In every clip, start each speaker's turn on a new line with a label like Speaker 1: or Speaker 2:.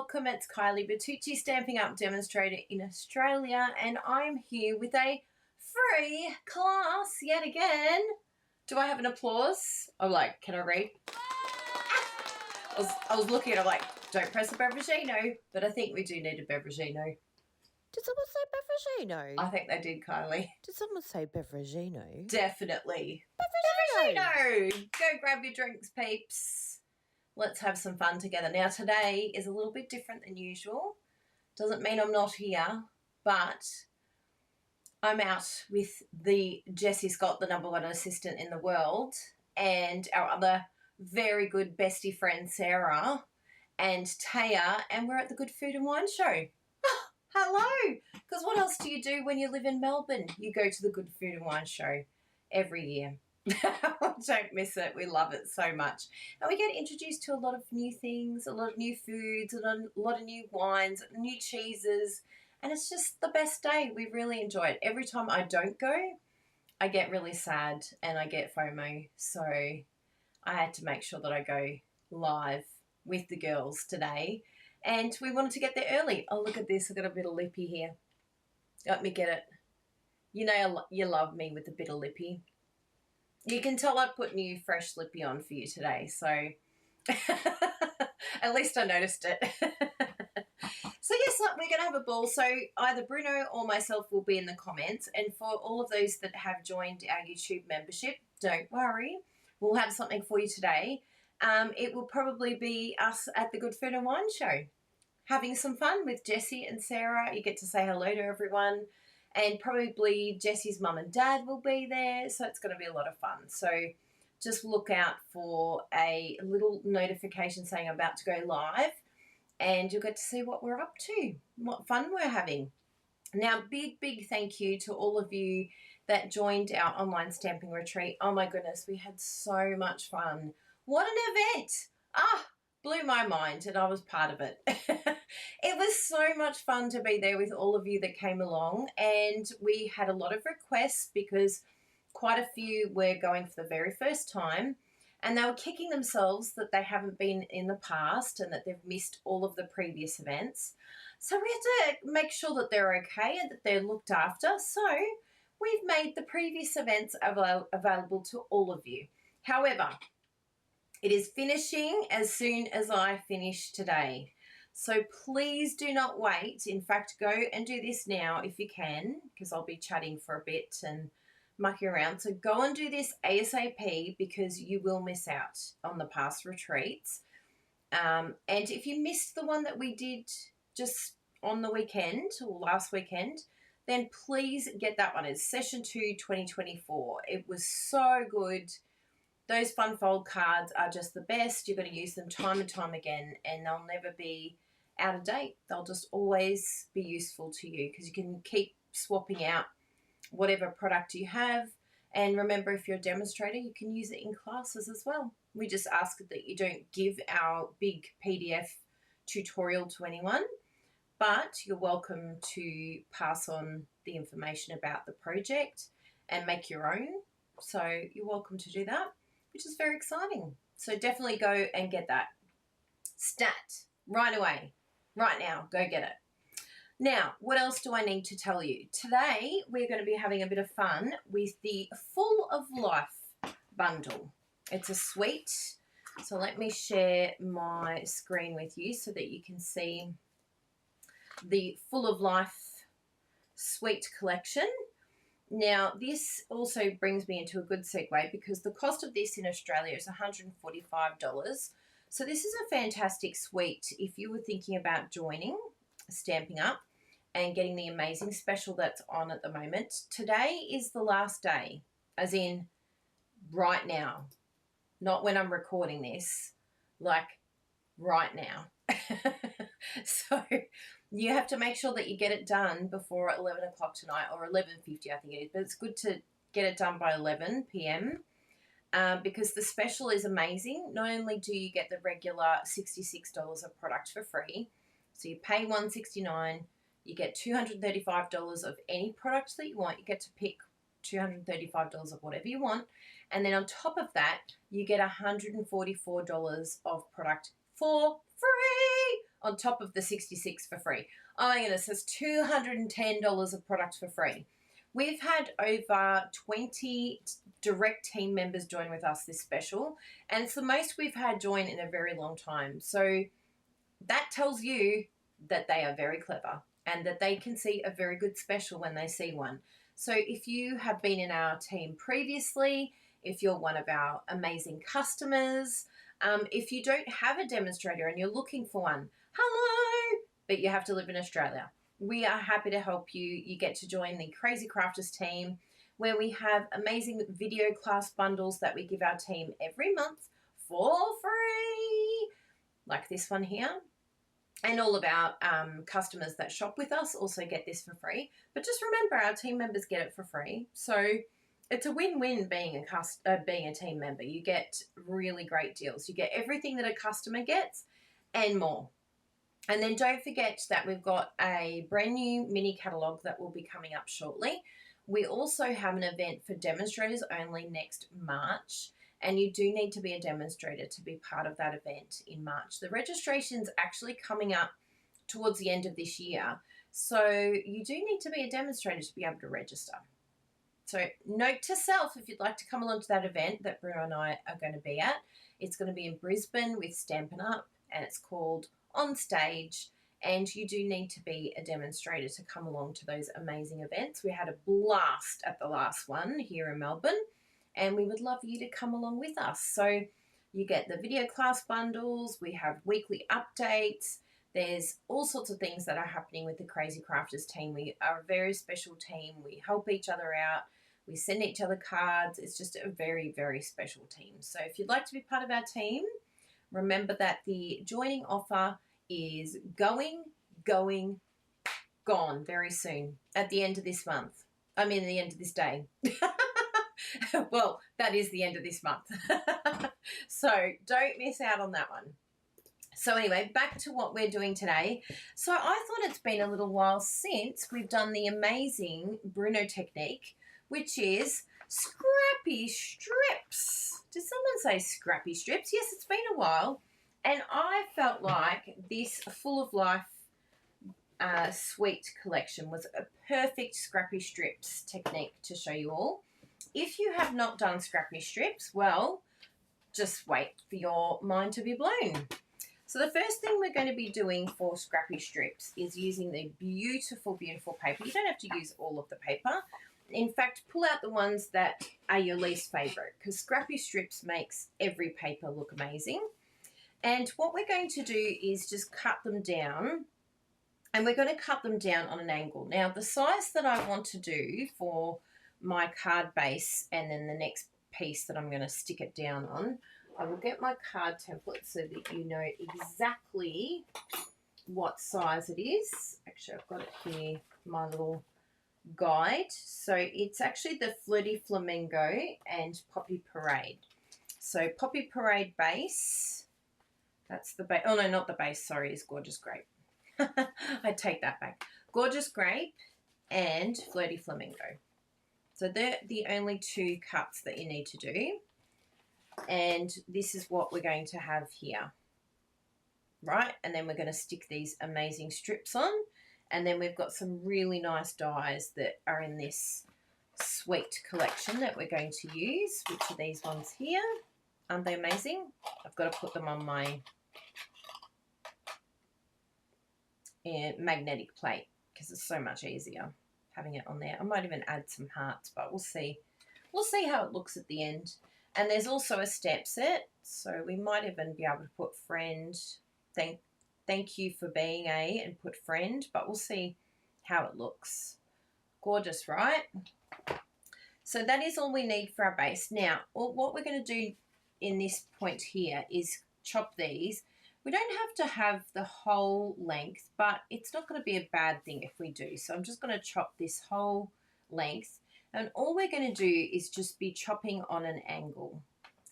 Speaker 1: welcome. It's Kylie Bertucci, Stamping Up Demonstrator in Australia, and I'm here with a free class yet again. Do I have an applause? I'm like, can I read? I was looking at it, I'm like, don't press a beverageino, but I think we do need a beverageino.
Speaker 2: Did someone say beverageino?
Speaker 1: I think they did, Kylie.
Speaker 2: Did someone say beverageino?
Speaker 1: Definitely. Beverageino! Go grab your drinks, peeps. Let's have some fun together. Now, today is a little bit different than usual. Doesn't mean I'm not here, but I'm out with Jessie Scott, the #1 assistant in the world, and our other very good bestie friend, Sarah, and Taya, and we're at the Good Food and Wine Show. Oh, hello! Because what else do you do when you live in Melbourne? You go to the Good Food and Wine Show every year. Don't miss it. We love it so much. And we get introduced to a lot of new things, a lot of new foods, a lot of new wines, new cheeses, and it's just the best day. We really enjoy it. Every time I don't go, I get really sad and I get FOMO. So I had to make sure that I go live with the girls today. And we wanted to get there early. Oh, look at this. I've got a bit of lippy here. Let me get it. You know you love me with a bit of lippy. You can tell I put new fresh lippy on for you today, so at least I noticed it. So yes, look, we're going to have a ball. So either Bruno or myself will be in the comments. And for all of those that have joined our YouTube membership, don't worry. We'll have something for you today. It will probably be us at the Good Food and Wine Show, having some fun with Jessie and Sarah. You get to say hello to everyone. And probably Jessie's mum and dad will be there, so it's going to be a lot of fun. So just look out for a little notification saying I'm about to go live, and you'll get to see what we're up to, what fun we're having. Now, big thank you to all of you that joined our online stamping retreat. Oh, my goodness, we had so much fun. What an event! Blew my mind, and I was part of it. It was so much fun to be there with all of you that came along, and we had a lot of requests because quite a few were going for the very first time, and they were kicking themselves that they haven't been in the past and that they've missed all of the previous events. So we had to make sure that they're okay and that they're looked after. So we've made the previous events available to all of you. However, it is finishing as soon as I finish today. So please do not wait. In fact, go and do this now if you can, because I'll be chatting for a bit and mucking around. So go and do this ASAP because you will miss out on the past retreats. And if you missed the one that we did just on the weekend or last weekend, then please get that one. It's Session 2 2024. It was so good. Those fun fold cards are just the best. You're going to use them time and time again, and they'll never be out of date. They'll just always be useful to you because you can keep swapping out whatever product you have. And remember, if you're a demonstrator, you can use it in classes as well. We just ask that you don't give our big PDF tutorial to anyone, but you're welcome to pass on the information about the project and make your own. So you're welcome to do that, which is very exciting. So definitely go and get that. Stat, right away, right now, go get it. Now, what else do I need to tell you? Today, we're going to be having a bit of fun with the Full of Life bundle. It's a suite. So let me share my screen with you so that you can see the Full of Life suite collection. Now, this also brings me into a good segue because the cost of this in Australia is $145. So this is a fantastic suite if you were thinking about joining Stamping Up and getting the amazing special that's on at the moment. Today is the last day, as in right now, not when I'm recording this, like right now. So you have to make sure that you get it done before 11 o'clock tonight, or 11:50 I think it is, but it's good to get it done by 11 p.m. Because the special is amazing. Not only do you get the regular $66 of product for free, so you pay $169, you get $235 of any product that you want. You get to pick $235 of whatever you want, and then on top of that, you get $144 of product for free. on top of the 66 for free. Oh my goodness, there's $210 of product for free. We've had over 20 direct team members join with us this special, and it's the most we've had join in a very long time. So that tells you that they are very clever and that they can see a very good special when they see one. So if you have been in our team previously, if you're one of our amazing customers, if you don't have a demonstrator and you're looking for one, hello, but you have to live in Australia, we are happy to help you. You get to join the Crazy Crafters team, where we have amazing video class bundles that we give our team every month for free, like this one here. And all of our customers that shop with us also get this for free. But just remember, our team members get it for free. So it's a win-win being a team member. You get really great deals. You get everything that a customer gets and more. And then don't forget that we've got a brand new mini catalogue that will be coming up shortly. We also have an event for demonstrators only next March. And you do need to be a demonstrator to be part of that event in March. The registration's actually coming up towards the end of this year. So you do need to be a demonstrator to be able to register. So note to self, if you'd like to come along to that event that Bruno and I are going to be at, it's going to be in Brisbane with Stampin' Up, and it's called On Stage. And you do need to be a demonstrator to come along to those amazing events. We had a blast at the last one here in Melbourne, and we would love you to come along with us. So you get the video class bundles, we have weekly updates, there's all sorts of things that are happening with the Crazy Crafters team. We are a very special team. We help each other out. We send each other cards. It's just a very, very special team. So if you'd like to be part of our team, remember that the joining offer is gone very soon at the end of this month. I mean, the end of this day. Well, that is the end of this month. So don't miss out on that one. So anyway, back to what we're doing today. So I thought it's been a little while since we've done the amazing Bruno technique, which is Scrappy strips. Did someone say Scrappy strips? Yes, it's been a while. And I felt like this Full of Life sweet collection was a perfect Scrappy strips technique to show you all. If you have not done Scrappy strips, well, just wait for your mind to be blown. So the first thing we're going to be doing for Scrappy strips is using the beautiful, beautiful paper. You don't have to use all of the paper. In fact, pull out the ones that are your least favourite, because Scrappy strips makes every paper look amazing. And what we're going to do is just cut them down, and we're going to cut them down on an angle. Now, the size that I want to do for my card base and then the next piece that I'm going to stick it down on, I will get my card template so that you know exactly what size it is. Actually, I've got it here, my little guide. So it's actually the Flirty Flamingo and Poppy Parade. So Poppy Parade base, that's the base. Oh no, not the base, sorry, is Gorgeous Grape. I take that back. Gorgeous Grape and Flirty Flamingo. So they're the only two cuts that you need to do. And this is what we're going to have here, right? And then we're going to stick these amazing strips on. And then we've got some really nice dies that are in this sweet collection that we're going to use, which are these ones here. Aren't they amazing? I've got to put them on my magnetic plate because it's so much easier having it on there. I might even add some hearts, but we'll see. We'll see how it looks at the end. And there's also a stamp set, so we might even be able to put friend, thank you for being a, and put friend, but we'll see how it looks. Gorgeous, right? So that is all we need for our base. Now, what we're going to do in this point here is chop these. We don't have to have the whole length, but it's not going to be a bad thing if we do. So I'm just going to chop this whole length. And all we're going to do is just be chopping on an angle.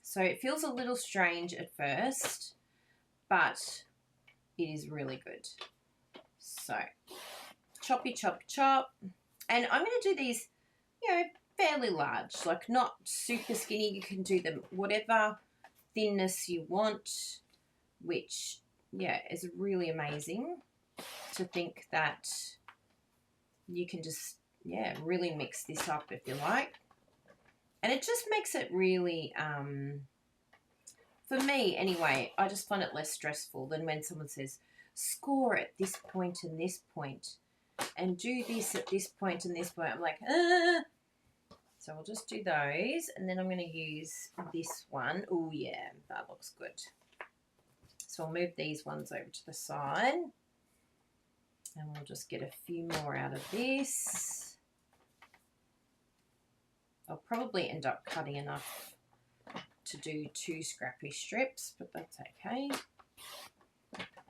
Speaker 1: So it feels a little strange at first, but it is really good. So choppy, chop, chop. And I'm going to do these, you know, fairly large, like not super skinny. You can do them whatever thinness you want, which yeah, it's really amazing to think that you can just, yeah, really mix this up if you like. And it just makes it really, for me anyway, I just find it less stressful than when someone says, score at this point and this point, and do this at this point and this point. I'm like, ah. So I'll just do those, and then I'm going to use this one. Oh, yeah, that looks good. So I'll move these ones over to the side, and we'll just get a few more out of this. I'll probably end up cutting enough to do 2 Scrappy strips, but that's okay.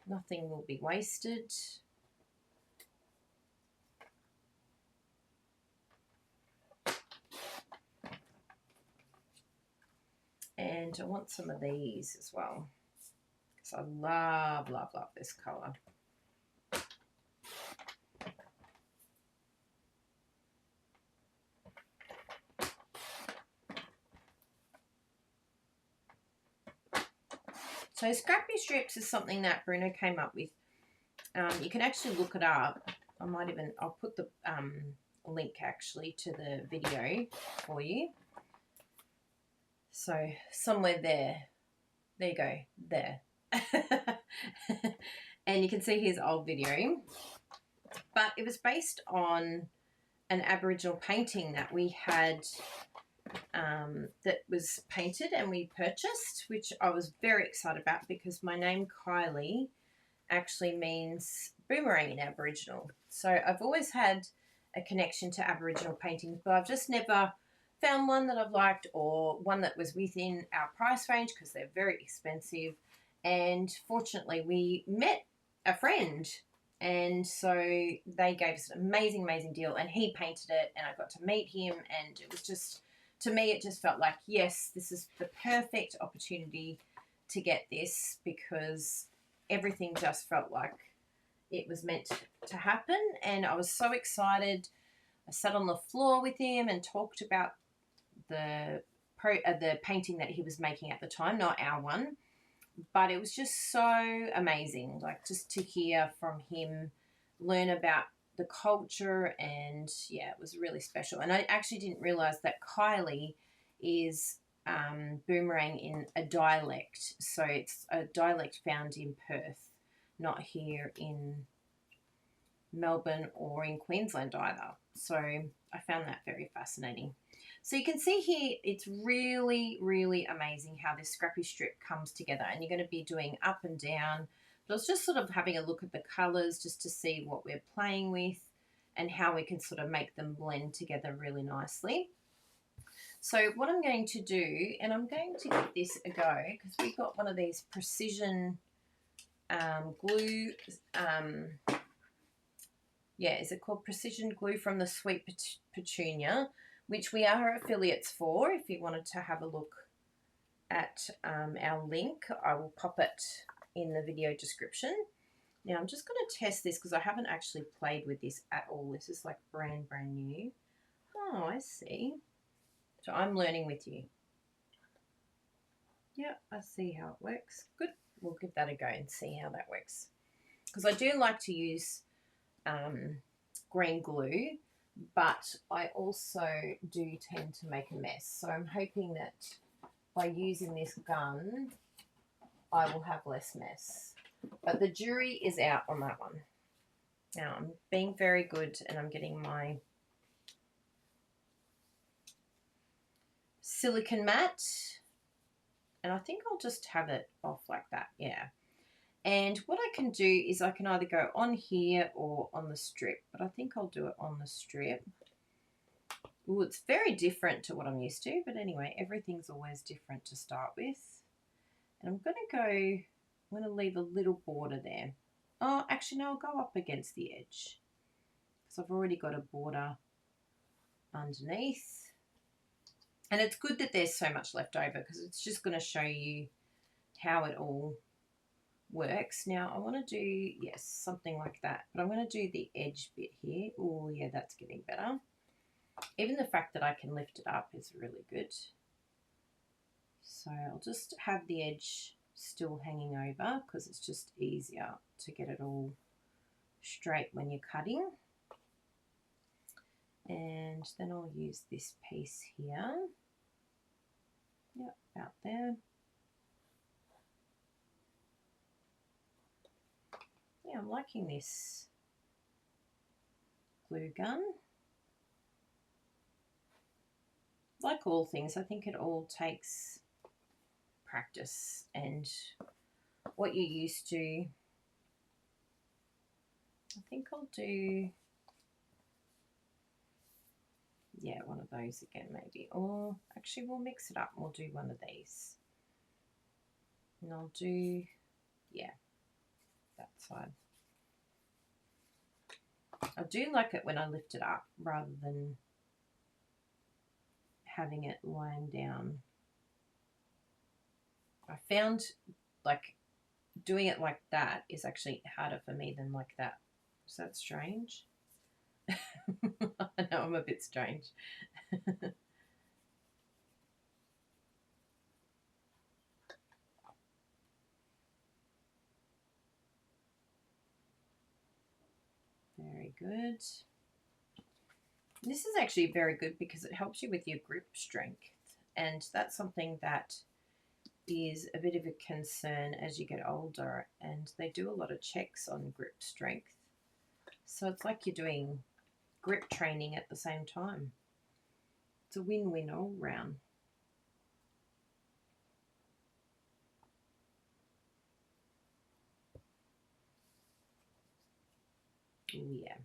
Speaker 1: Nothing will be wasted. And I want some of these as well, because I love, love, love this colour. So Scrappy strips is something that Bruno came up with. You can actually look it up. I'll put the link actually to the video for you. So somewhere there you go, there. And you can see his old video. But it was based on an Aboriginal painting that we had that was painted and we purchased, which I was very excited about because my name Kylie actually means boomerang in Aboriginal. So I've always had a connection to Aboriginal paintings, but I've just never found one that I've liked or one that was within our price range because they're very expensive. And fortunately, we met a friend, and so they gave us an amazing, amazing deal, and he painted it, and I got to meet him, and it was just, to me, it just felt like, yes, this is the perfect opportunity to get this because everything just felt like it was meant to happen, and I was so excited. I sat on the floor with him and talked about the painting that he was making at the time, not our one, but it was just so amazing, like just to hear from him, learn about the culture, and yeah, it was really special. And I actually didn't realize that Kylie is boomerang in a dialect, so it's a dialect found in Perth, not here in Melbourne or in Queensland either. So I found that very fascinating. So you can see here, it's really, really amazing how this Scrappy strip comes together, and you're going to be doing up and down. But I was just sort of having a look at the colours just to see what we're playing with and how we can sort of make them blend together really nicely. So what I'm going to do, and I'm going to give this a go because we got one of these precision glue, is it called Precision Glue from the Sweet Petunia, which we are affiliates for. If you wanted to have a look at our link, I will pop it in the video description. Now I'm just going to test this because I haven't actually played with this at all. This is like brand new. Oh, I see. So I'm learning with you. Yeah, I see how it works. Good. We'll give that a go and see how that works. Because I do like to use green glue, but I also do tend to make a mess. So I'm hoping that by using this gun, I will have less mess. But the jury is out on that one. Now I'm being very good and I'm getting my silicone mat, and I think I'll just have it off like that, yeah. And what I can do is I can either go on here or on the strip, but I think I'll do it on the strip. Ooh, it's very different to what I'm used to, but anyway, everything's always different to start with. And I'm going to leave a little border there. Oh, actually, no, I'll go up against the edge because I've already got a border underneath. And it's good that there's so much left over because it's just going to show you how it all works. Now, I want to do, yes, something like that. But I'm going to do the edge bit here. Oh, yeah, that's getting better. Even the fact that I can lift it up is really good. So I'll just have the edge still hanging over because it's just easier to get it all straight when you're cutting. And then I'll use this piece here. Yep, about there. Yeah, I'm liking this glue gun. Like all things, I think it all takes practice and what you're used to. I think I'll do, yeah, one of those again maybe. Or actually we'll mix it up and we'll do one of these. And I'll do, yeah, that side. I do like it when I lift it up rather than having it lying down. I found like doing it like that is actually harder for me than like that. Is that strange? I know I'm a bit strange. Very good. This is actually very good because it helps you with your grip strength, and that's something that is a bit of a concern as you get older, and they do a lot of checks on grip strength. So it's like you're doing grip training at the same time. It's a win-win all round. Oh yeah.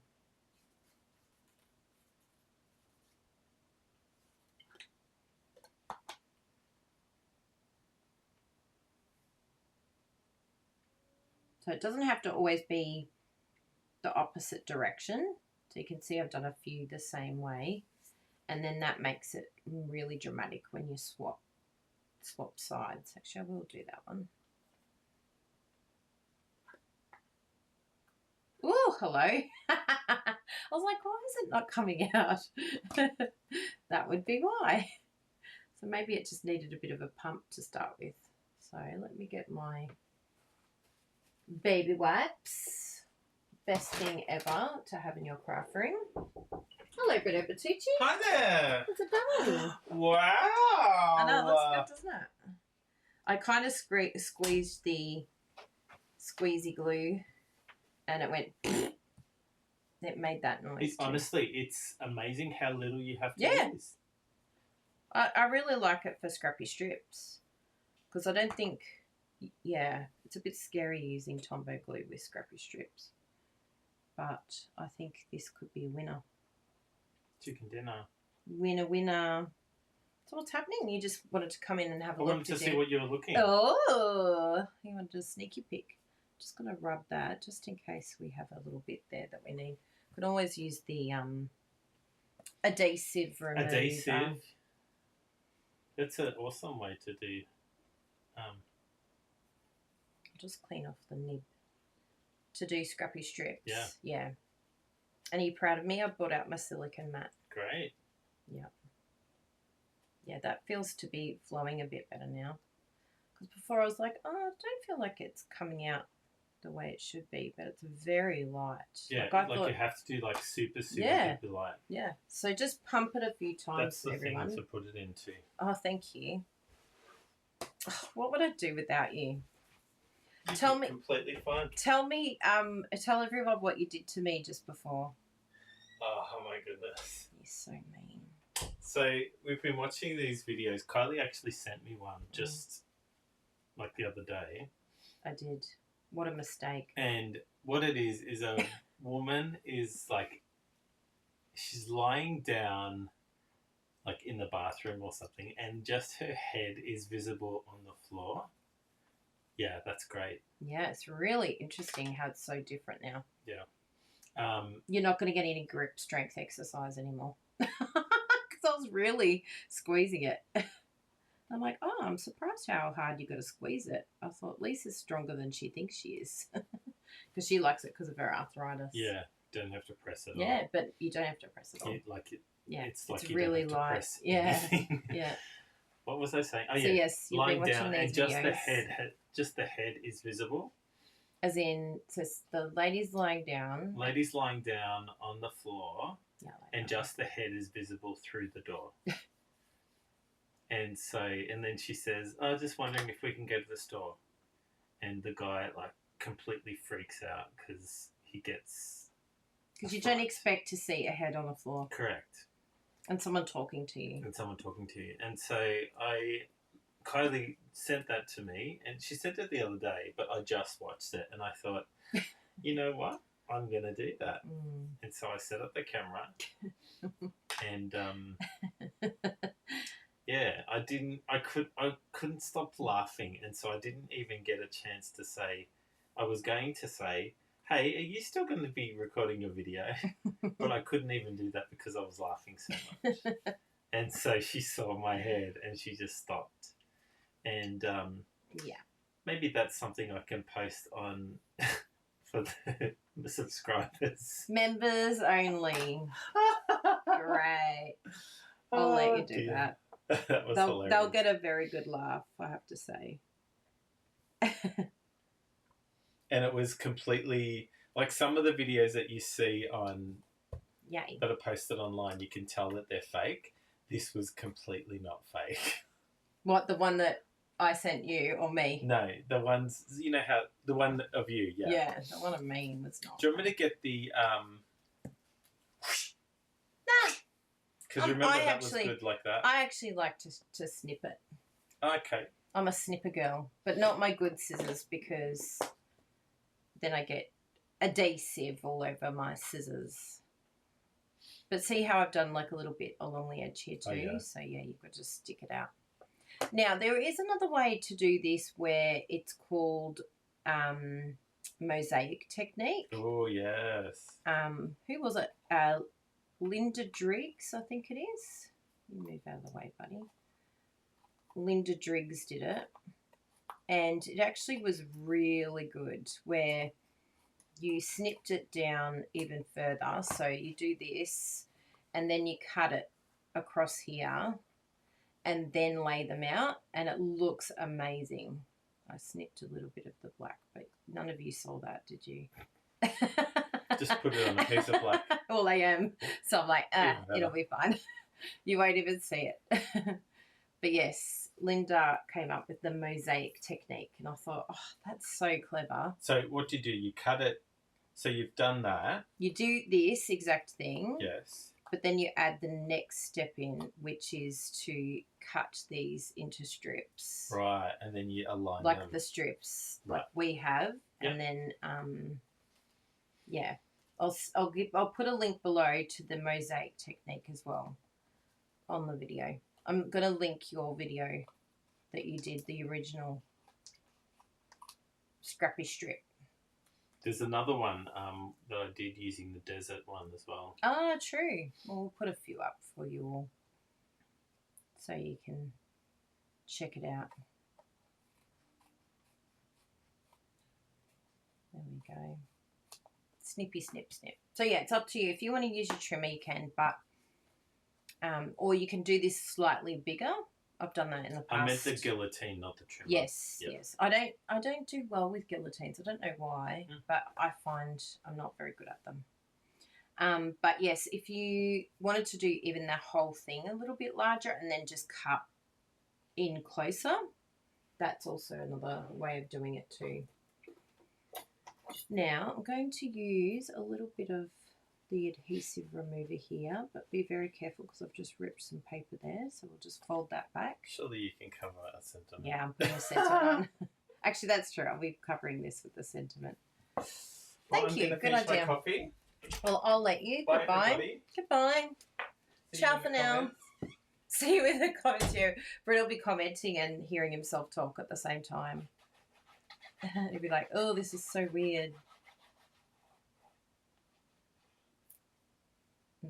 Speaker 1: So it doesn't have to always be the opposite direction. So you can see I've done a few the same way, and then that makes it really dramatic when you swap sides. Actually, I will do that one. Oh, hello. I was like, why is it not coming out? That would be why. So maybe it just needed a bit of a pump to start with. So let me get my baby wipes. Best thing ever to have in your craft room. Hello, Bruno Bertucci.
Speaker 3: Hi there.
Speaker 1: What's it done?
Speaker 3: Wow.
Speaker 1: I know, it looks good, doesn't it? I kind of squeezed the squeezy glue and it went, it made that noise.
Speaker 3: Honestly, it's amazing how little you have to use.
Speaker 1: I really like it for scrappy strips because I don't think, yeah, it's a bit scary using Tombow glue with scrappy strips. But I think this could be a winner.
Speaker 3: Chicken dinner.
Speaker 1: Winner, winner. So what's happening? You just wanted to come in and have a look.
Speaker 3: I wanted to see what you were looking.
Speaker 1: Oh, you wanted a sneaky peek. Just going to rub that just in case we have a little bit there that we need. We can always use the adhesive remover.
Speaker 3: Adhesive. That's an awesome way to do.
Speaker 1: I'll just clean off the nib to do scrappy strips.
Speaker 3: Yeah.
Speaker 1: Yeah. And are you proud of me? I brought out my silicone mat.
Speaker 3: Great.
Speaker 1: Yeah. Yeah, that feels to be flowing a bit better now. Because before I was like, oh, I don't feel like it's coming out the way it should be, but it's very light.
Speaker 3: Yeah,
Speaker 1: like I thought,
Speaker 3: you have to do like super light.
Speaker 1: Yeah, so just pump it a few times.
Speaker 3: That's the
Speaker 1: everyone.
Speaker 3: thing to put it into.
Speaker 1: Oh, thank you. What would I do without you? Tell me.
Speaker 3: Completely fine.
Speaker 1: Tell me. Tell everyone what you did to me just before.
Speaker 3: Oh my goodness.
Speaker 1: You're so mean.
Speaker 3: So we've been watching these videos. Kylie actually sent me one just like the other day.
Speaker 1: I did. What a mistake.
Speaker 3: And what it is a woman is like, she's lying down like in the bathroom or something, and just her head is visible on the floor. Yeah, that's great.
Speaker 1: Yeah, it's really interesting how it's so different now.
Speaker 3: Yeah.
Speaker 1: You're not going to get any grip strength exercise anymore. Because I was really squeezing it. I'm like, oh, I'm surprised how hard you got to squeeze it. I thought Lisa's stronger than she thinks she is. Because she likes it because of her arthritis.
Speaker 3: Yeah, don't have to press it.
Speaker 1: Yeah, but you don't have to press it all.
Speaker 3: Yeah,
Speaker 1: yeah,
Speaker 3: it's like you
Speaker 1: really
Speaker 3: don't have to
Speaker 1: light.
Speaker 3: press
Speaker 1: Yeah,
Speaker 3: anything.
Speaker 1: yeah.
Speaker 3: What was I saying? Oh
Speaker 1: So
Speaker 3: yeah,
Speaker 1: yes, you've been
Speaker 3: lying
Speaker 1: watching
Speaker 3: down
Speaker 1: these
Speaker 3: and just the
Speaker 1: videos.
Speaker 3: just the head is visible.
Speaker 1: As in, so the lady's lying down.
Speaker 3: Lady's lying down on the floor,
Speaker 1: Yeah,
Speaker 3: and just the head is visible through the door. And so, and then she says, "I was just wondering if we can go to the store." And the guy like completely freaks out because he gets.
Speaker 1: Because you don't expect to see a head on the floor.
Speaker 3: Correct.
Speaker 1: And someone talking to you.
Speaker 3: And someone talking to you. And so Kylie sent that to me, and she sent it the other day, but I just watched it, and I thought, you know what? I'm going to do that. And so I set up the camera, and yeah, I couldn't stop laughing, and so I didn't even get a chance to say, I was going to say, hey, are you still going to be recording your video? But I couldn't even do that because I was laughing so much. And so she saw my head and she just stopped. And
Speaker 1: yeah,
Speaker 3: maybe that's something I can post on for the subscribers.
Speaker 1: Members only. Great. I'll let you do that.
Speaker 3: That was hilarious.
Speaker 1: They'll get a very good laugh, I have to say.
Speaker 3: And it was completely like some of the videos that you see on that are posted online, you can tell that they're fake. This was completely not fake.
Speaker 1: What, the one that I sent you or me?
Speaker 3: No, the ones, you know how, the one of you, yeah.
Speaker 1: Yeah, the one of me was not.
Speaker 3: Do you want me to get the,
Speaker 1: Nah.
Speaker 3: because remember that was good like that?
Speaker 1: I actually like to snip it.
Speaker 3: Okay.
Speaker 1: I'm a snipper girl, but not my good scissors because then I get adhesive all over my scissors. But see how I've done like a little bit along the edge here too?
Speaker 3: Oh, yeah.
Speaker 1: So yeah, you've got to just stick it out. Now, there is another way to do this where it's called mosaic technique.
Speaker 3: Oh, yes.
Speaker 1: Who was it? Linda Driggs, I think it is. You move out of the way, buddy. Linda Driggs did it. And it actually was really good where you snipped it down even further. So you do this and then you cut it across here and then lay them out, and it looks amazing. I snipped a little bit of the black, but none of you saw that, did you?
Speaker 3: Just put it on a piece of black.
Speaker 1: Well, I am. So I'm like, it'll be fine. You won't even see it. But yes, Linda came up with the mosaic technique, and I thought, oh, that's so clever.
Speaker 3: So what do? You cut it. So you've done that.
Speaker 1: You do this exact thing.
Speaker 3: Yes.
Speaker 1: But then you add the next step in, which is to cut these into strips.
Speaker 3: Right, and then you align
Speaker 1: like
Speaker 3: them.
Speaker 1: The strips
Speaker 3: Right.
Speaker 1: like we have.
Speaker 3: Yep.
Speaker 1: And then, yeah, I'll put a link below to the mosaic technique as well on the video. I'm going to link your video that you did, the original Scrappy strip.
Speaker 3: There's another one that I did using the desert one as well.
Speaker 1: Ah, true. Well, we'll put a few up for you all so you can check it out. There we go. Snippy, snip, snip. So, yeah, it's up to you. If you want to use your trimmer, you can, but or you can do this slightly bigger. I've done that in the past.
Speaker 3: I meant the guillotine, not the trimmer.
Speaker 1: Yes,
Speaker 3: Yep.
Speaker 1: yes. I don't do well with guillotines. I don't know why, but I find I'm not very good at them. But yes, if you wanted to do even the whole thing a little bit larger and then just cut in closer, that's also another way of doing it too. Now I'm going to use a little bit of the adhesive remover here, but be very careful because I've just ripped some paper there, so we'll just fold that back.
Speaker 3: Surely you can cover a sentiment.
Speaker 1: Yeah, I'm putting a sentiment on. Actually, that's true. I'll be covering this with the sentiment. Thank you. Good idea.
Speaker 3: My coffee.
Speaker 1: Well, I'll let you.
Speaker 3: Bye,
Speaker 1: Goodbye.
Speaker 3: everybody.
Speaker 1: Goodbye.
Speaker 3: See
Speaker 1: Ciao
Speaker 3: you in
Speaker 1: for
Speaker 3: the
Speaker 1: now.
Speaker 3: comments.
Speaker 1: See you in the comments here. Brett will be commenting and hearing himself talk at the same time. He'll be like, oh, this is so weird.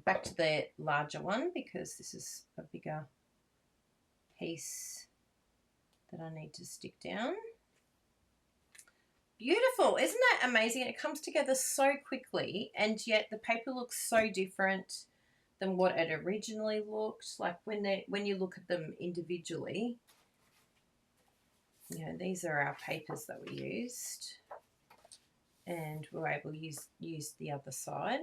Speaker 1: Back to the larger one because this is a bigger piece that I need to stick down. Beautiful. Isn't that amazing? It comes together so quickly and yet the paper looks so different. than what it originally looked. Like when you look at them individually, you know, these are our papers that we used, and we're able to use the other side,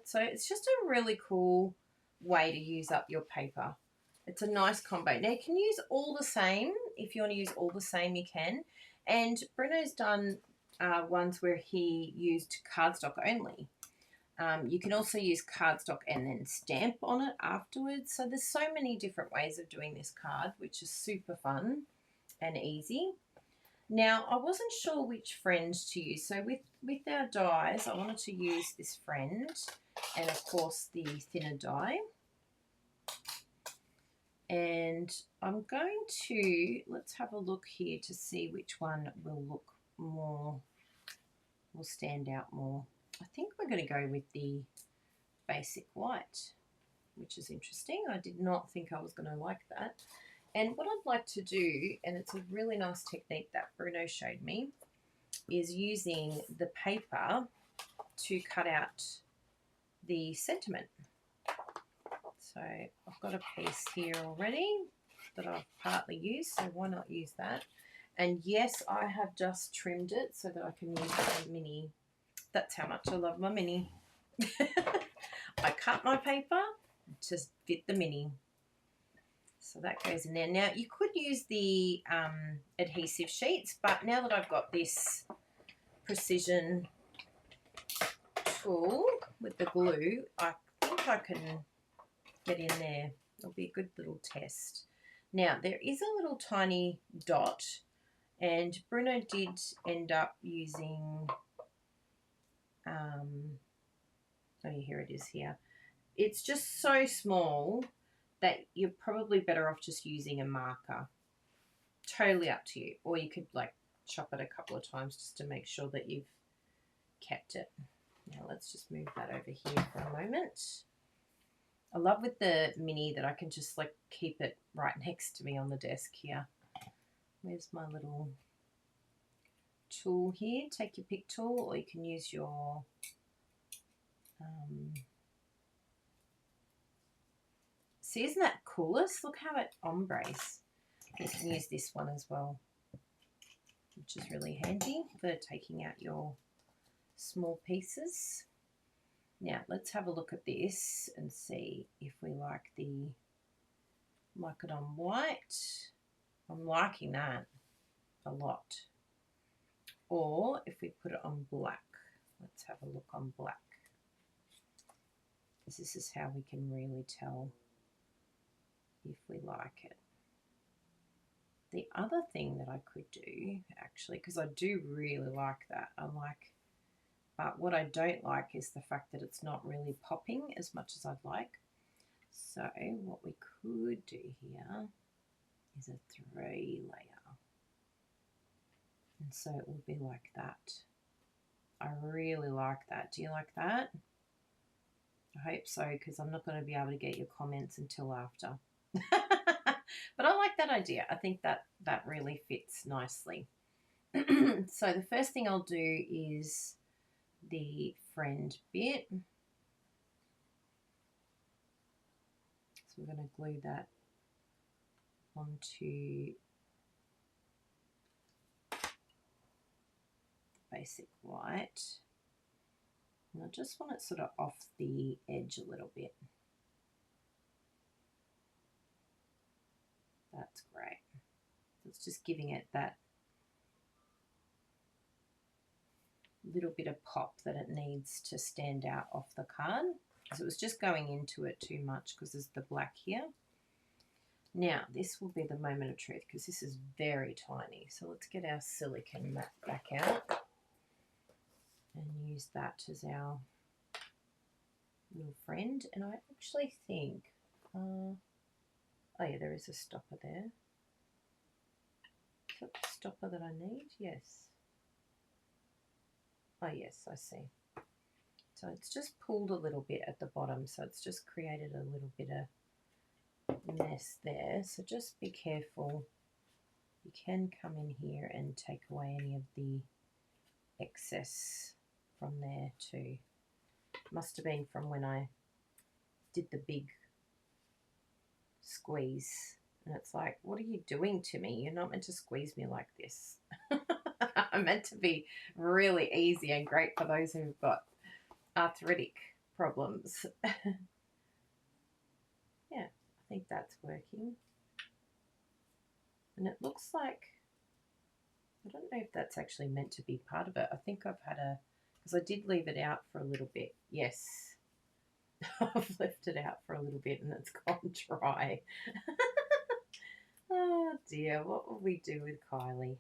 Speaker 1: So it's just a really cool way to use up your paper. It's a nice combo. Now you can use all the same. If you want to use all the same, you can. And Bruno's done ones where he used cardstock only. You can also use cardstock and then stamp on it afterwards. So there's so many different ways of doing this card, which is super fun and easy. Now, I wasn't sure which friend to use. So with our dies, I wanted to use this friend and, of course, the thinner die. And I'm going to, let's have a look here to see which one will stand out more. I think we're going to go with the basic white, which is interesting. I did not think I was going to like that. And what I'd like to do, and it's a really nice technique that Bruno showed me, is using the paper to cut out the sentiment. So I've got a piece here already that I've partly used, so why not use that? And yes, I have just trimmed it so that I can use my mini. That's how much I love my mini. I cut my paper to fit the mini. So that goes in there. Now, you could use the adhesive sheets, but now that I've got this precision tool with the glue, I think I can get in there. It'll be a good little test. Now, there is a little tiny dot, and Bruno did end up using, here it is here. It's just so small that you're probably better off just using a marker. Totally up to you. Or you could like chop it a couple of times just to make sure that you've kept it. Now let's just move that over here for a moment. I love with the mini that I can just like keep it right next to me on the desk here. Where's my little tool here? Take your pick tool, or you can use your see, isn't that coolest? Look how it ombres. You can use this one as well, which is really handy for taking out your small pieces. Now let's have a look at this and see if we like it on white. I'm liking that a lot. Or if we put it on black. Let's have a look on black. This is how we can really tell if we like it. The other thing that I could do, actually, because I do really like that, but what I don't like is the fact that it's not really popping as much as I'd like. So what we could do here is a 3-layer. And so it will be like that. I really like that. Do you like that? I hope so, because I'm not going to be able to get your comments until after. But I like that idea. I think that really fits nicely. So the first thing I'll do is the friend bit. So we're going to glue that onto basic white. And I just want it sort of off the edge a little bit. That's great. It's just giving it that little bit of pop that it needs to stand out off the card. So it was just going into it too much because there's the black here. Now this will be the moment of truth because this is very tiny. So let's get our silicone mat back out and use that as our little friend. And I actually think, oh yeah, there is a stopper there. Is that the stopper that I need? Yes. Oh yes, I see. So it's just pulled a little bit at the bottom, so it's just created a little bit of mess there. So just be careful. You can come in here and take away any of the excess from there too. Must have been from when I did the big squeeze. And it's like, what are you doing to me? You're not meant to squeeze me like this. I'm meant to be really easy and great for those who've got arthritic problems. Yeah, I think that's working. And it looks like, I don't know if that's actually meant to be part of it. I think I've had because I did leave it out for a little bit. Yes, I've left it out for a little bit and it's gone dry. Oh dear, what will we do with Kylie?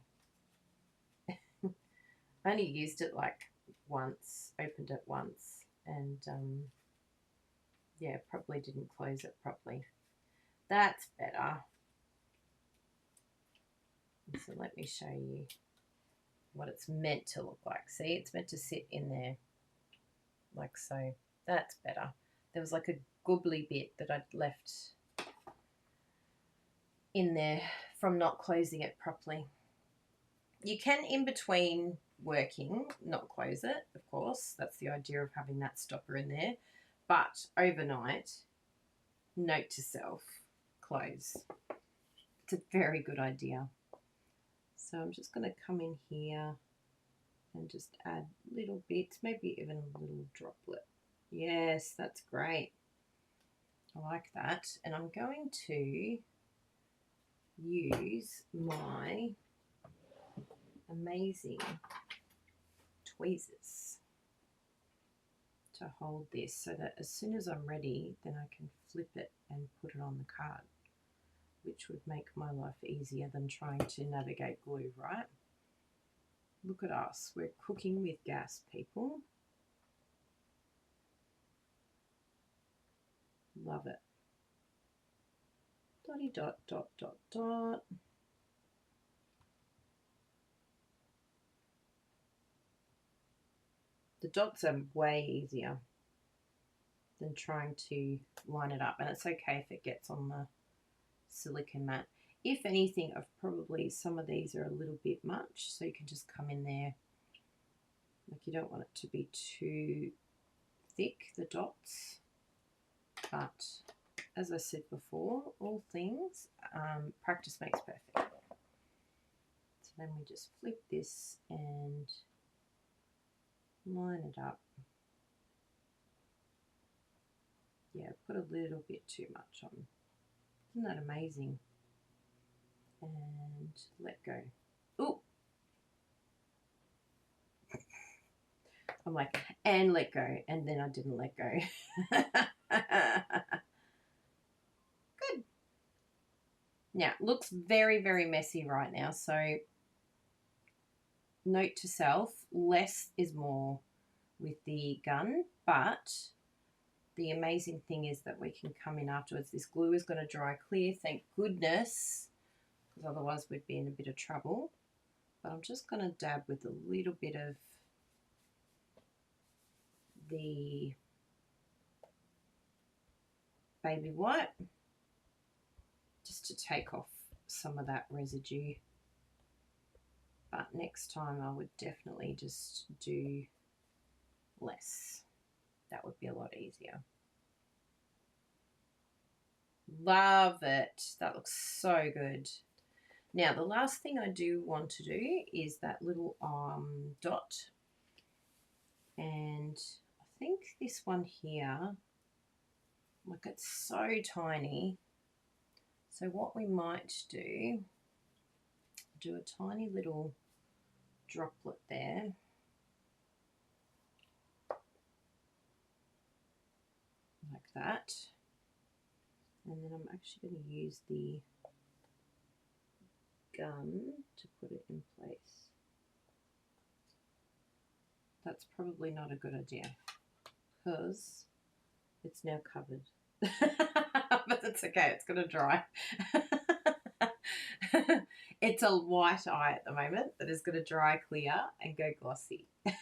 Speaker 1: I only used it like once, opened it once, and yeah, probably didn't close it properly. That's better. So let me show you what it's meant to look like. See, it's meant to sit in there like so. That's better. There was like a gobbly bit that I'd left in there from not closing it properly. You can, in between working, not close it, of course. That's the idea of having that stopper in there. But overnight, note to self, close. It's a very good idea. So I'm just going to come in here and just add little bits, maybe even a little droplet. Yes, that's great. I like that. And I'm going to use my amazing tweezers to hold this so that as soon as I'm ready, then I can flip it and put it on the card, which would make my life easier than trying to navigate glue, right? Look at us. We're cooking with gas, people. Love it. Dotty dot, dot, dot, dot. The dots are way easier than trying to line it up, and it's okay if it gets on the silicone mat. If anything, some of these are a little bit much, so you can just come in there. Like, you don't want it to be too thick, the dots, but as I said before, all things, practice makes perfect. So then we just flip this and line it up. Yeah, put a little bit too much on. Isn't that amazing? And let go. Ooh. I'm like, and let go. And then I didn't let go. Good. Now, it looks very, very messy right now. So note to self, less is more with the gun. But the amazing thing is that we can come in afterwards. This glue is going to dry clear, thank goodness, because otherwise we'd be in a bit of trouble. But I'm just going to dab with a little bit of the baby white just to take off some of that residue. But next time I would definitely just do less. That would be a lot easier. Love it. That looks so good. Now, the last thing I do want to do is that little dot. And I think this one here, look, it's so tiny. So what we might do a tiny little droplet there. Like that. And then I'm actually going to use the gun to put it in place. That's probably not a good idea because it's now covered. But it's okay, it's going to dry. It's a white eye at the moment that is going to dry clear and go glossy. So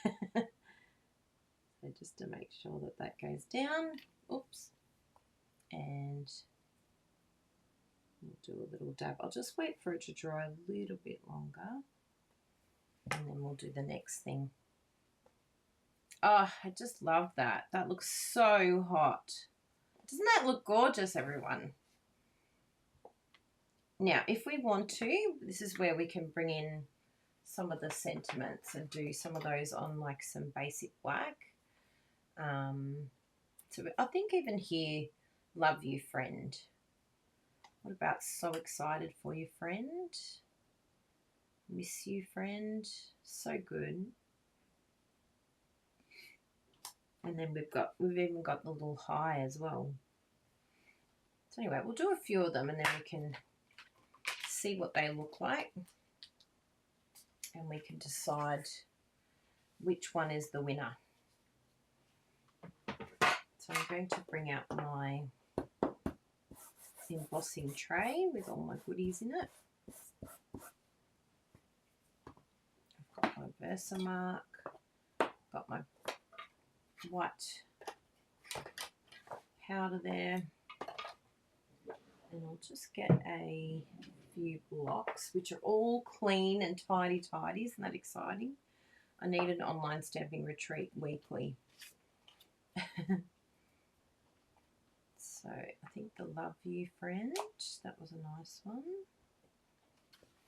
Speaker 1: just to make sure that that goes down. Oops. And we'll do a little dab. I'll just wait for it to dry a little bit longer. And then we'll do the next thing. Oh, I just love that. That looks so hot. Doesn't that look gorgeous, everyone? Now, if we want to, this is where we can bring in some of the sentiments and do some of those on like some basic black. So I think even here, love you, friend. What about so excited for you, friend? Miss you, friend. So good. And then we've even got the little high as well. So anyway, we'll do a few of them and then we can see what they look like. And we can decide which one is the winner. So I'm going to bring out my embossing tray with all my goodies in it. I've got my Versamark, got my white powder there, and I'll just get a few blocks which are all clean and tidy. Isn't that exciting? I need an online stamping retreat weekly. So I think the love you, friend, that was a nice one.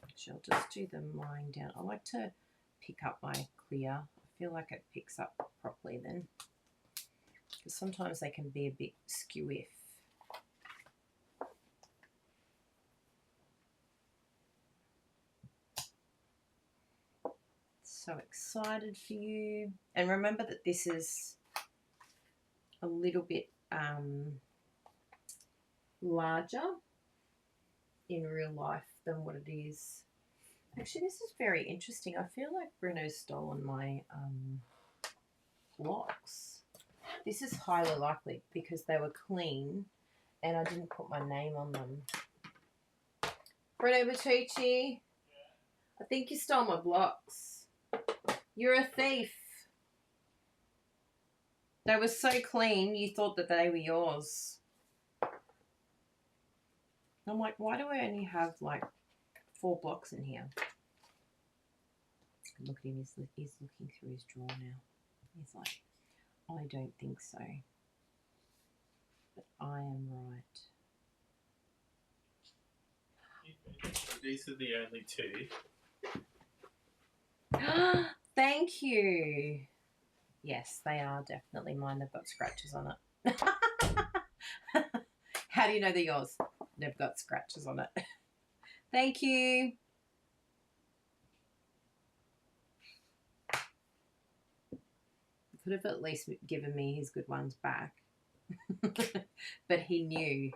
Speaker 1: Actually, I'll just do them lying down. I like to pick up my clear. I feel like it picks up properly then, because sometimes they can be a bit skew-if. So excited for you. And remember that this is a little bit larger in real life than what it is. Actually, this is very interesting. I feel like Bruno's stolen my blocks. This is highly likely because they were clean and I didn't put my name on them. Bruno Bertucci, I think you stole my blocks. You're a thief. They were so clean, you thought that they were yours. I'm like, why do I only have like 4 blocks in here? Look at him, he's looking through his drawer now. He's like, I don't think so. But I am right.
Speaker 3: These are the only 2.
Speaker 1: Thank you. Yes, they are definitely mine. They've got scratches on it. How do you know they're yours? They've got scratches on it. Thank you. Could have at least given me his good ones back. But he knew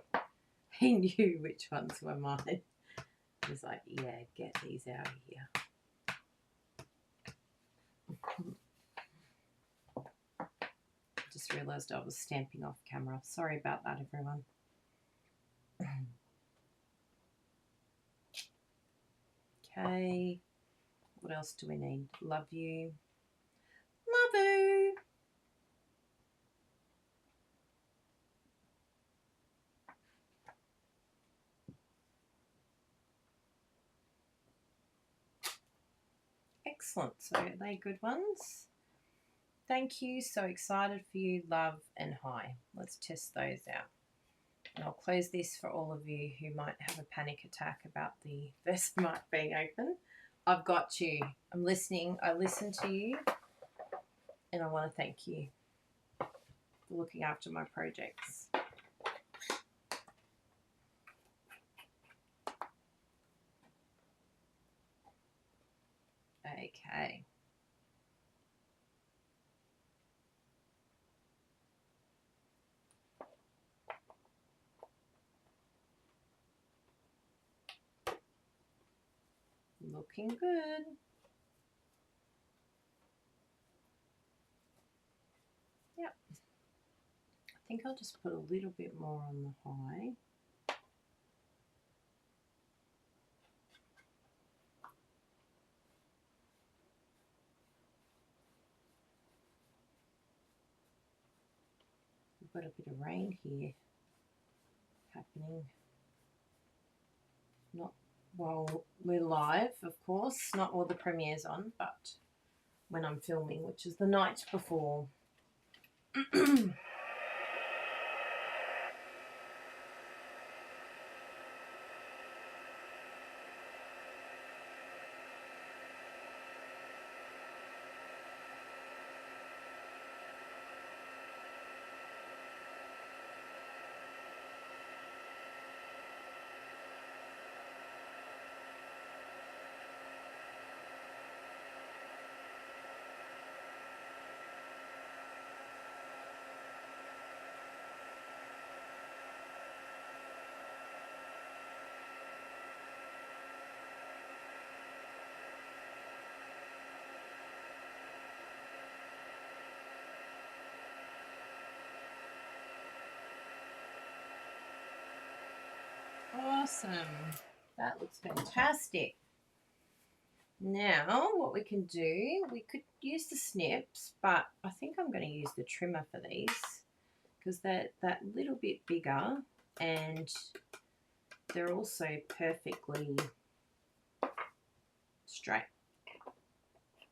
Speaker 1: which ones were mine. He was like, yeah, get these out of here. Just realised I was stamping off camera. Sorry about that, everyone. Okay. What else do we need? Love you. Love you. Excellent. So are they good ones? Thank you. So excited for you. Love and hi. Let's test those out. And I'll close this for all of you who might have a panic attack about the Versamark being open. I've got you. I'm listening. I listen to you. And I want to thank you for looking after my projects. Okay. Looking good. Yep. I think I'll just put a little bit more on the high. We've got a bit of rain here happening. Not while we're live, of course, not while the premiere's on, but when I'm filming, which is the night before. Awesome. That looks fantastic. Now, what we can do, we could use the snips, but I think I'm going to use the trimmer for these because they're that little bit bigger and they're also perfectly straight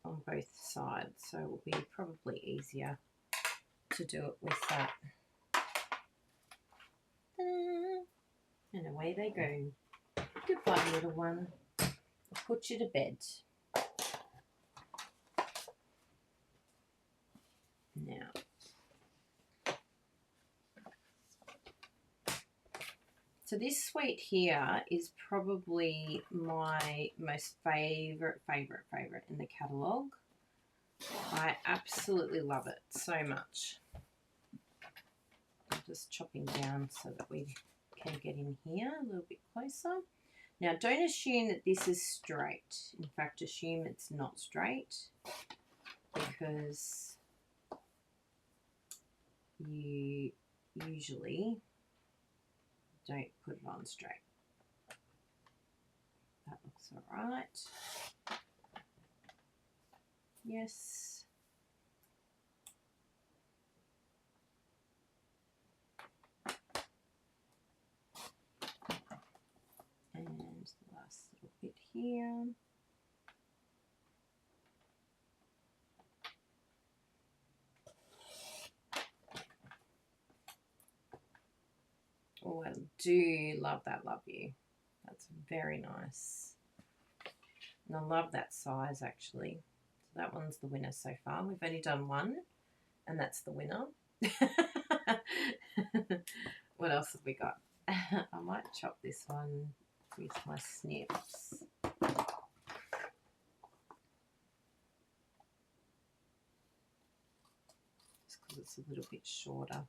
Speaker 1: on both sides. So it will be probably easier to do it with that. And away they go. Goodbye, little one. I'll put you to bed. Now, so this sweet here is probably my most favourite in the catalogue. I absolutely love it so much. I'm just chopping down so that we can get in here a little bit closer. Now, don't assume that this is straight. In fact, assume it's not straight because you usually don't put it on straight. That looks all right. Yes. And the last little bit here. Oh, I do love that Love You. That's very nice. And I love that size actually. So that one's the winner so far. We've only done one and that's the winner. What else have we got? I might chop this one with my snips. Just because it's a little bit shorter.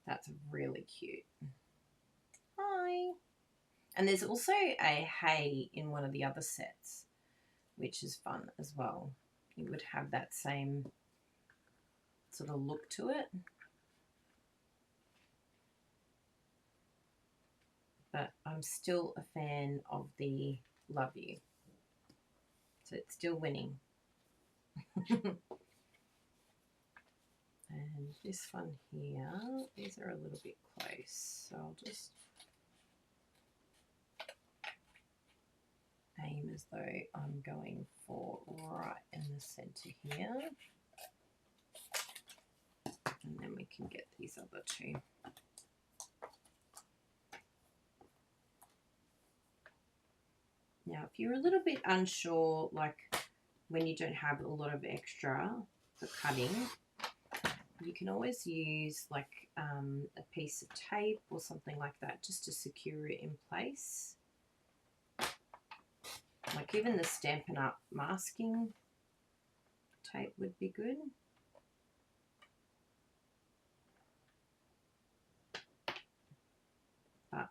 Speaker 1: That's really cute. Hi. And there's also a hay in one of the other sets, which is fun as well. It would have that same sort of look to it. But I'm still a fan of the Love You. So it's still winning. And this one here, these are a little bit close. So I'll just aim as though I'm going for right in the center here. And then we can get these other two. Now, if you're a little bit unsure, like when you don't have a lot of extra for cutting, you can always use like a piece of tape or something like that just to secure it in place. Like even the Stampin' Up! Masking tape would be good. But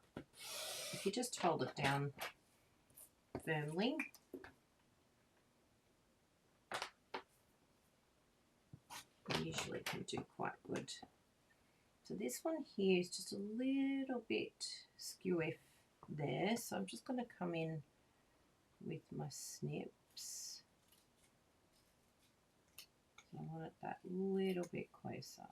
Speaker 1: if you just hold it down firmly, you usually can do quite good. So this one here is just a little bit skewy there, so I'm just going to come in with my snips. So I want it that little bit closer.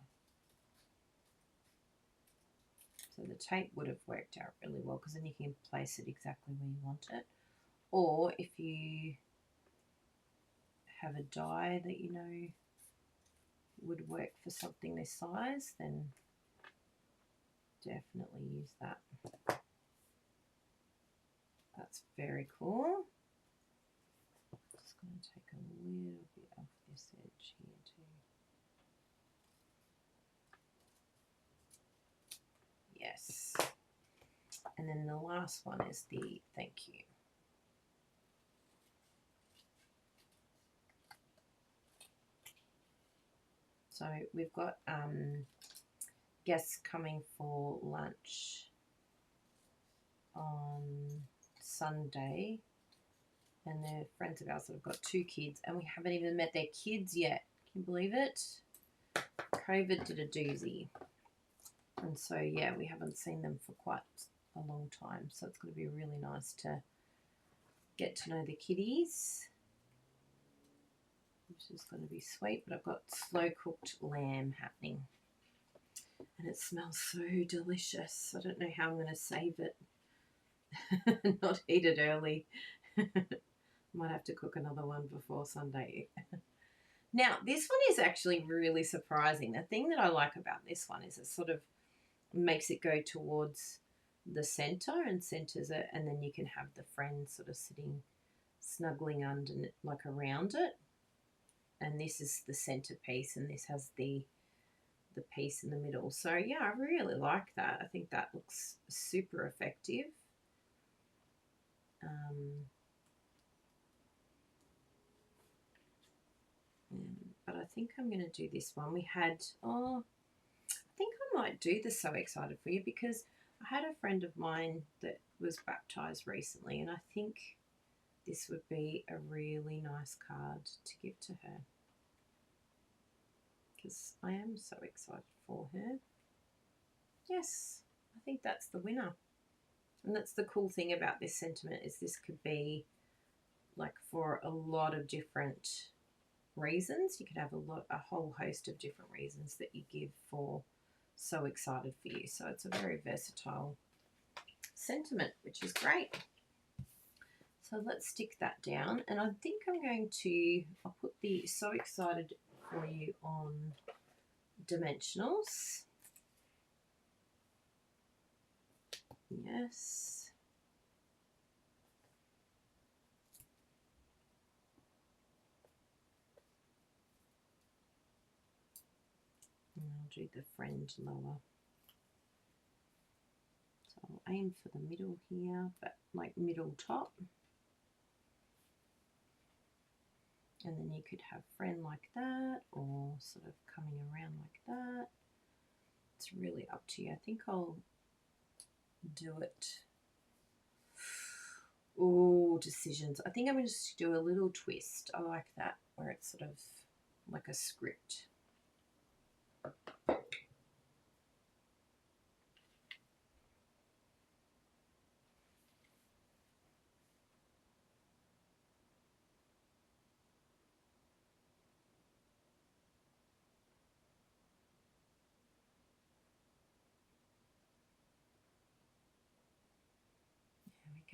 Speaker 1: So the tape would have worked out really well because then you can place it exactly where you want it. Or if you have a die that you know would work for something this size, then definitely use that. That's very cool. Just going to take a little bit off this edge here too. Yes. And then the last one is the thank you. So we've got guests coming for lunch on Sunday, and they're friends of ours that have got 2 kids, and we haven't even met their kids yet. Can you believe it? COVID did a doozy. And so, yeah, we haven't seen them for quite a long time. So it's going to be really nice to get to know the kiddies, which is going to be sweet. But I've got slow-cooked lamb happening. And it smells so delicious. I don't know how I'm going to save it. Not eat it early. Might have to cook another one before Sunday. Now, this one is actually really surprising. The thing that I like about this one is it sort of makes it go towards the center and centers it, and then you can have the friends sort of sitting, snuggling under, like around it. And this is the centerpiece, and this has the piece in the middle. So, yeah, I really like that. I think that looks super effective. But I think I'm going to do this one. We had, I think I might do the So Excited for You, because I had a friend of mine that was baptised recently, and I think this would be a really nice card to give to her, because I am so excited for her. Yes, I think that's the winner. And that's the cool thing about this sentiment, is this could be like for a lot of different reasons. You could have a whole host of different reasons that you give for So Excited for You. So it's a very versatile sentiment, which is great. So let's stick that down, and I think I'll put the So Excited for You on dimensionals. Yes. And I'll do the friend lower. So I'll aim for the middle here, but like middle top. And then you could have friend like that, or sort of coming around like that. It's really up to you. I think I'll do it. Oh, decisions. I think I'm going to just do a little twist. I like that, where it's sort of like a script.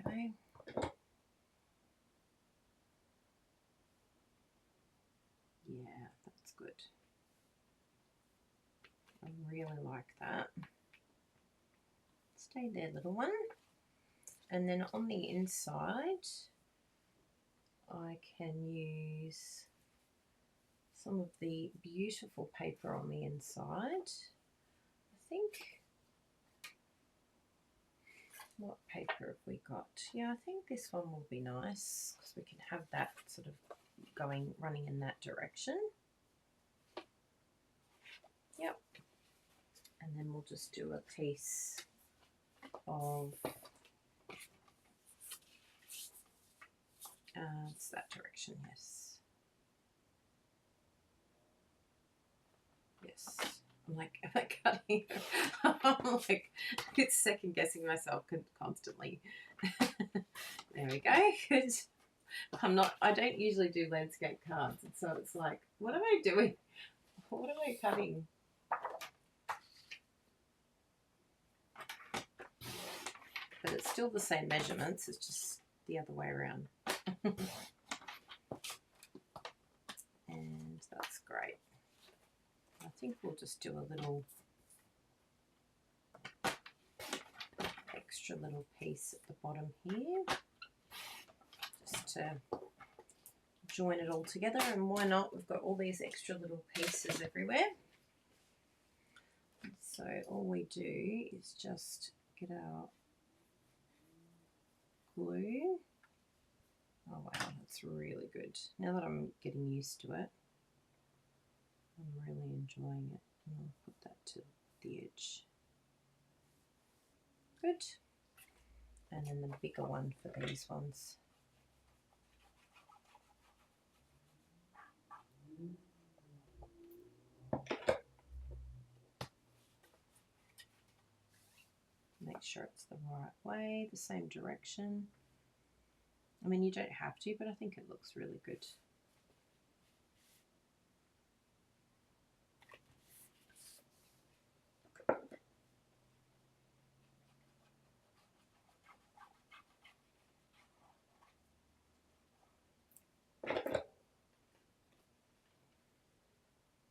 Speaker 1: There we go. Yeah, that's good. I really like that. Stay there, little one. And then on the inside, I can use some of the beautiful paper on the inside. I think, what paper have we got? Yeah, I think this one will be nice, because we can have that sort of running in that direction. Yep. And then we'll just do a piece of, it's that direction, yes. Yes. I'm like, am I cutting? I'm like, it's second guessing myself constantly. There we go. Good. I don't usually do landscape cards, and so it's like, what am I doing? What am I cutting? But it's still the same measurements, it's just the other way around. And that's great. I think we'll just do a little extra little piece at the bottom here, just to join it all together. And why not? We've got all these extra little pieces everywhere. So all we do is just get our glue. Oh wow, that's really good. Now that I'm getting used to it, I'm really enjoying it. And I'll put that to the edge. Good. And then the bigger one for these ones. sure it's the right way, the same direction. I mean, you don't have to, but I think it looks really good.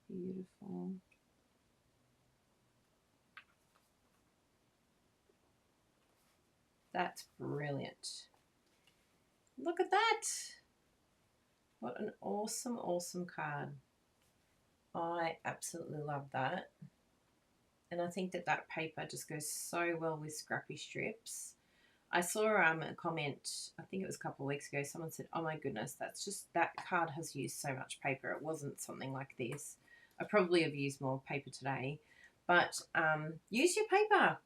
Speaker 1: Beautiful. That's brilliant. Look at that. What an awesome, awesome card. I absolutely love that. And I think that that paper just goes so well with scrappy strips. I saw a comment, I think it was a couple of weeks ago, someone said, oh my goodness, that card has used so much paper. It wasn't something like this. I probably have used more paper today. But use your paper.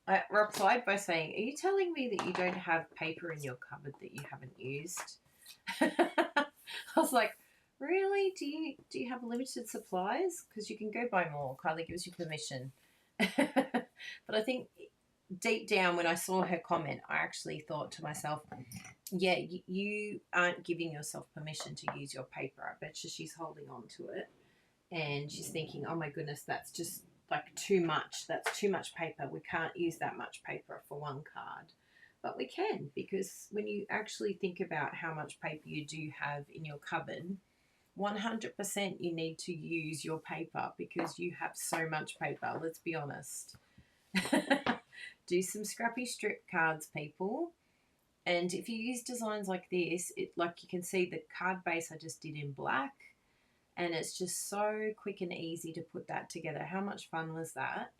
Speaker 1: I replied by saying, are you telling me that you don't have paper in your cupboard that you haven't used? I was like, really? Do you have limited supplies? Because you can go buy more. Kylie gives you permission. But I think deep down when I saw her comment, I actually thought to myself, yeah, you aren't giving yourself permission to use your paper. I bet you she's holding on to it. And she's thinking, oh my goodness, that's just like too much. That's too much paper. We can't use that much paper for one card. But we can, because when you actually think about how much paper you do have in your cupboard, 100% you need to use your paper because you have so much paper. Let's be honest. Do some scrappy strip cards, people. And if you use designs like this, like you can see the card base I just did in black. And it's just so quick and easy to put that together. How much fun was that?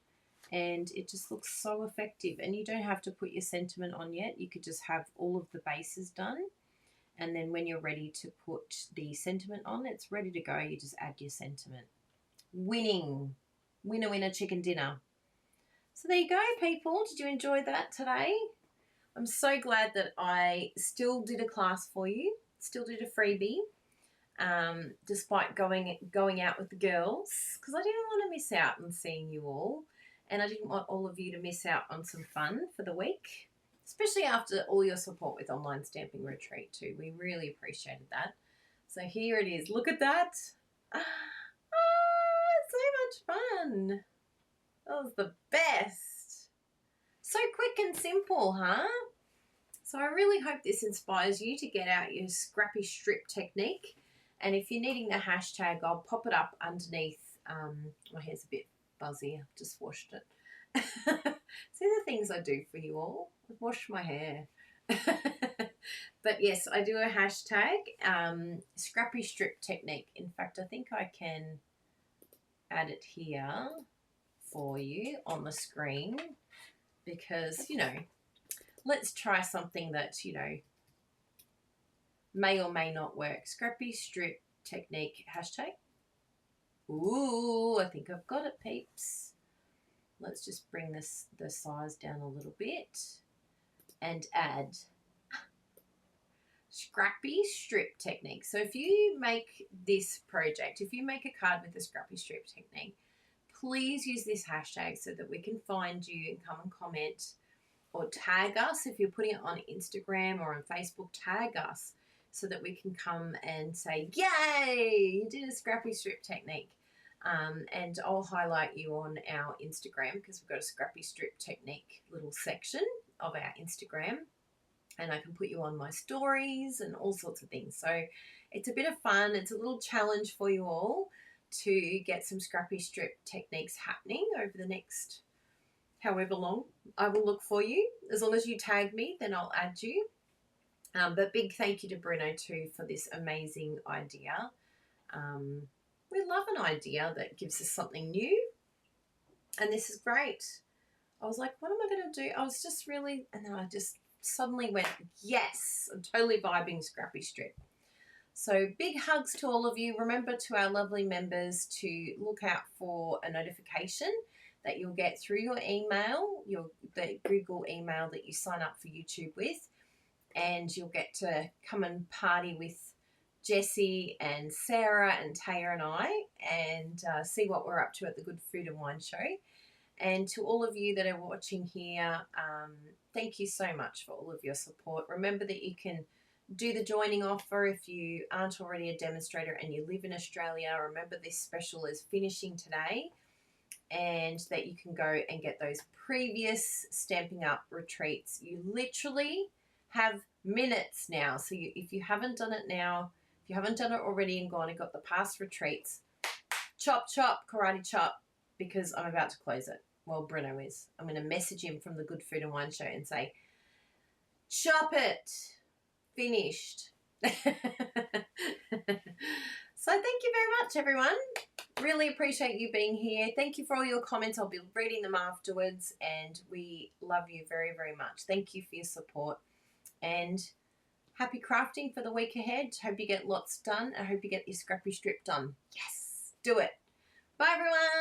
Speaker 1: And it just looks so effective. And you don't have to put your sentiment on yet. You could just have all of the bases done. And then when you're ready to put the sentiment on, it's ready to go. You just add your sentiment. Winning. Winner, winner, chicken dinner. So there you go, people. Did you enjoy that today? I'm so glad that I still did a class for you. Still did a freebie. Despite going out with the girls, because I didn't want to miss out on seeing you all, and I didn't want all of you to miss out on some fun for the week, especially after all your support with Online Stamping Retreat too. We really appreciated that. So here it is. Look at that. So much fun. That was the best. So quick and simple, huh? So I really hope this inspires you to get out your scrappy strip technique. And if you're needing the hashtag, I'll pop it up underneath. My hair's a bit fuzzy. I've just washed it. See the things I do for you all? I've washed my hair. But yes, I do a hashtag, scrappy strip technique. In fact, I think I can add it here for you on the screen because, let's try something that, may or may not work. Scrappy strip technique hashtag. Ooh, I think I've got it, peeps. Let's just bring the size down a little bit and add scrappy strip technique. So if you make this project, if you make a card with the scrappy strip technique, please use this hashtag so that we can find you and come and comment or tag us. If you're putting it on Instagram or on Facebook, tag us so that we can come and say, yay, you did a scrappy strip technique. And I'll highlight you on our Instagram because we've got a scrappy strip technique little section of our Instagram. And I can put you on my stories and all sorts of things. So it's a bit of fun. It's a little challenge for you all to get some scrappy strip techniques happening over the next however long. I will look for you. As long as you tag me, then I'll add you. But big thank you to Bruno too for this amazing idea. We love an idea that gives us something new. And this is great. I was like, what am I going to do? I was just really, and then I just suddenly went, yes, I'm totally vibing scrappy strip. So big hugs to all of you. Remember, to our lovely members, to look out for a notification that you'll get through your email, the Google email that you sign up for YouTube with, and you'll get to come and party with Jessie and Sarah and Taya and I and see what we're up to at the Good Food and Wine Show. And to all of you that are watching here, thank you so much for all of your support. Remember that you can do the joining offer if you aren't already a demonstrator and you live in Australia. Remember, this special is finishing today, and that you can go and get those previous Stamping Up retreats. You literally have minutes now. So if you haven't done it now, if you haven't done it already and gone and got the past retreats, chop, karate chop, because I'm about to close it. Well, Bruno is. I'm going to message him from the Good Food and Wine Show and say, chop it. Finished. So thank you very much, everyone. Really appreciate you being here. Thank you for all your comments. I'll be reading them afterwards, and we love you very, very much. Thank you for your support, and happy crafting for the week ahead. Hope you get lots done. I hope you get your scrappy strip done. Yes, do it. Bye, everyone.